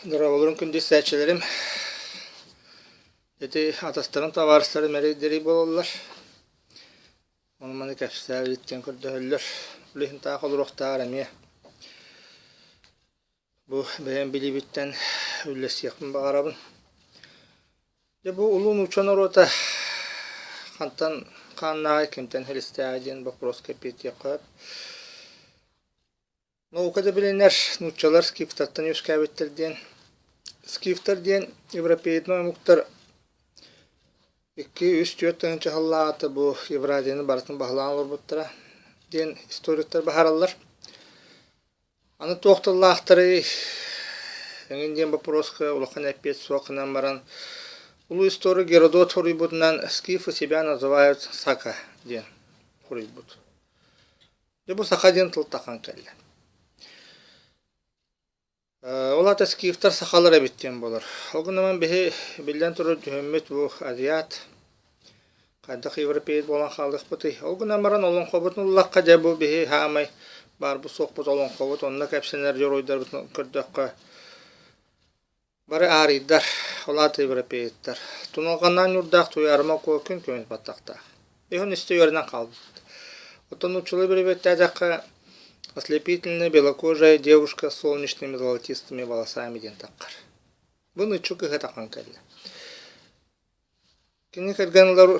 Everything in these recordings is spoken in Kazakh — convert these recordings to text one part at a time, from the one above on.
Duravolurun kündüz səhçilərim. Dedi, atasların tavarısları mərəkdəri bolurlar. Onu məni kəfsəl etken kürdəhüllür. Ulihin taaq oluruqtağır əmiyə. Bu bəyən bilibitten ülləsi yaxın bağarabın. Bu Улуу нучча рota хантан kannağı kimten helistədiyen bakros kapit yakab. No kada bilenler nуччалар skiftartan yüz kabitler diyen. Skiftar diyen Evropeyetno muktar 2-3-4 tane hallata bu Evradiyanın barısını bağlanan olur butlara. Diyen historikler baharallar. Anı toxtallaqtары engin diyen bakroska ulaqan epet soğanan baran Улуу историк Геродот хорибутнан скифы себя называют Сака диэн хорибут. Бұл Сака диэн тылтақан кәлі. Олата скифтар сақалар әбіттен болыр. Оғынаман бихи білден тұры дүхіммет бұл азиат. Қайдақ Европейд болан қалдық бұты. Оғынамаран олон қобытын ұллаққа жабу бихи хаамай бар бұл соқ бұт олон қобыт. Онына кәпсенер жор ойдар бұтын көрдіққа. Бары арыйдар, олаты Европейттар. Туналғаннан юрдақ туярыма көкін көмет баттақта. Бейхін істі өрінен қалды. Отын учылы бір бетті әдаққа ослепительная белокожая девушка с солнечными золотистыми волосами ден таққар. Бұны чүкі ғатаққан кәлі. Кені кәргенлер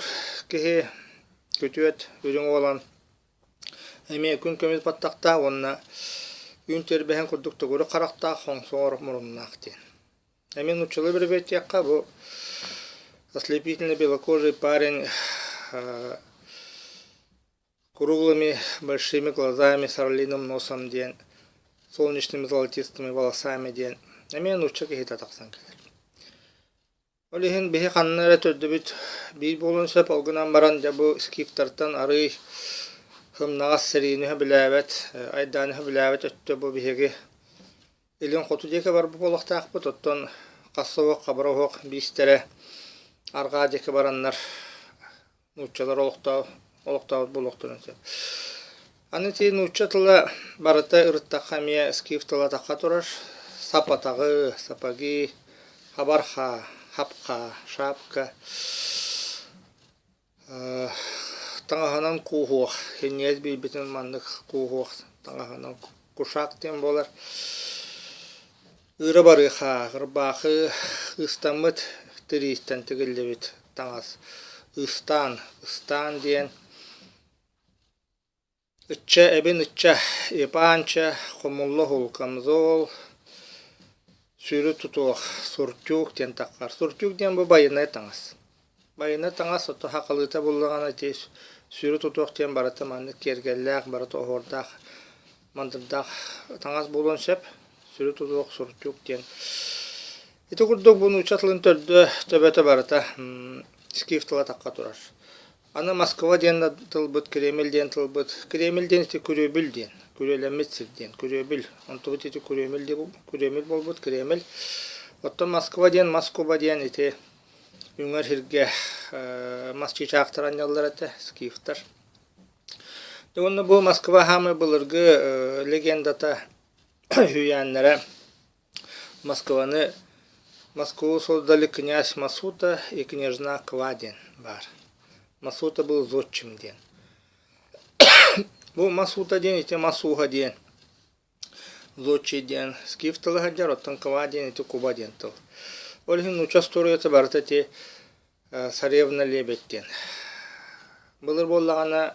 кеге көтует өрің олан әме күн көмет баттақта, онына үн тербәхен күрдікті көрі қарақта қоңсоң орық мұрыннақ ден. Амин училы бір бетекка, бұл ослепительный белокожий парень круглыми большими глазами, с орлиным носом ден, солнечными золотистыми волосами ден. Амин уча кехита тақсан келер. Олихин бихи қаннары төрді бүт бей болын сөп олғынан баран жабу скифтартан арый хымнағас сәрейіні біләвет, айданы біләвет өтті бұл бихеге. Илин қоту деке бар бұл олықтақ бұт, оттон қасуық, қабырауық, бейістері арға деке бараннар нуччалар олықтауыт бұл оқтырын сөп. Аны тей нучча тылы барыта ырыттақ қамия скиф тыла таққа тұрар. Сапатағы, сапаги, хабарха, хапқа, шапка. Таңағанан қуғуық, хенниет бейбетін мандық қуғуық, таңағанан құшақ ден болар. Ыры барыха, ырбақы, ыстамыт, тірейістен тігілдебет таңас. Ыстан дейін. Үтчә, әбін үтчә, епанча, қомулы hulkamzol, сүрі тұтуық, суртюк ден таққар. Суртюк ден бұл байынай таңас. Байынай таңас, отты хақылыта болғана тей сүрі тұтуық ден барыты манды кергелләқ, барыты оғырдақ, мандырдақ таңас болуын сөп. Сүрі тұтуық суртюк ден. Еті күрдік бұны учатлын төрді төбеті барыта скиф тыла таққа тұрар. Аны Москва ден тыл бұд, Кремль ден тыл бұд. Кремль ден еті күребіл ден, күрелеметсір ден, күребіл. Онтығыт еті күреміл бол бұд, Кремль. Отты Москва ден еті үңір хірге масчи чақтыран ялдар әті скифтар. Оны бұл Москва хамы бұлырғы легендата Hüyenlere Москву создали князь Масута и княжна Квадин бар. Масута был зодчим ден. Бұл Масута ден, ете Масуха ден. Зодчий ден. Скиф тылы хаджар, оттан Квадин, ете Куба ден тыл. Олхин участуруеті барыта те царевна лебет ден. Бұлыр боллағана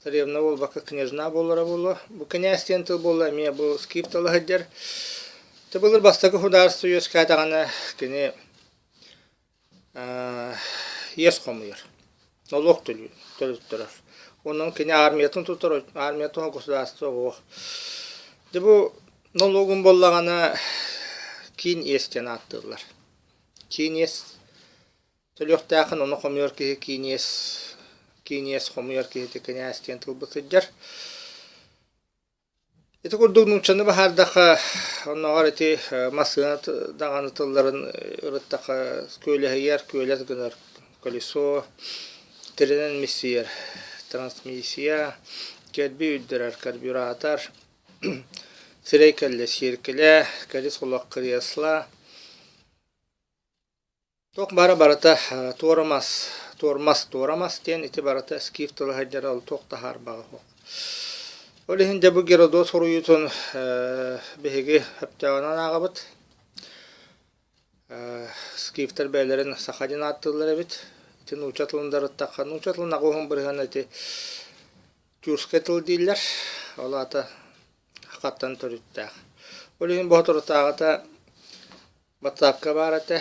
царевна бол, бака княжна болыра болу. Бұл князь ден тыл болу, әме бұл скиф тылы хаджар. Те бұлыр бастағы хударсы өз кәдағана кені ес қомыйыр. Налог төліп тұрар. Оның кені армиятын тұтыр, армиятын государство оқ. Де бұл налогын боллағана кейін естен аттылар. Кейін ес төліқті ақын оны қомыйыр кеге кейін ес қомыйыр кеге кені естен тыл бұсыджар. Еті күрдік нуччаны бахардақы онағар еті масына дағаны тылларын ұрыттақы көйләйер, көйләт гынар колесо, теренен миссиер, трансмиссия, кәдбі үддірер, карбюратор, сирейкелле сиркеле, кәрі солақ кіресла. Тоқ бара барата туормас тен ити барата скиф тылы хаджара ол тоқ тахар бағы хоқ. Олихин жабы Геродот хоруютун беге хаптағынан ағабыт. Скифтер бәйлерін сақадин аттылар әбіт. Ити нучча тылындар ыттаққа. Нучча тылын ағуғын бірген әті тюрске тыл дейлер. Ол ата хақаттан төріттәқ. Олихин бұғытыр ұттағыта Батапка бар әті,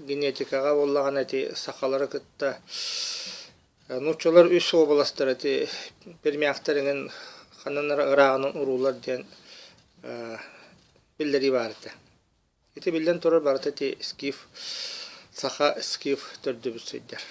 генетикаға боллаған әті сақалары күтті. Нуччалар үш областар әті пермияқтарыңын қанын ұрағының ұрулар ден білдері бар әті. Әті білден тұрыр бар әті скиф, сақа скиф түрді бүсейдер.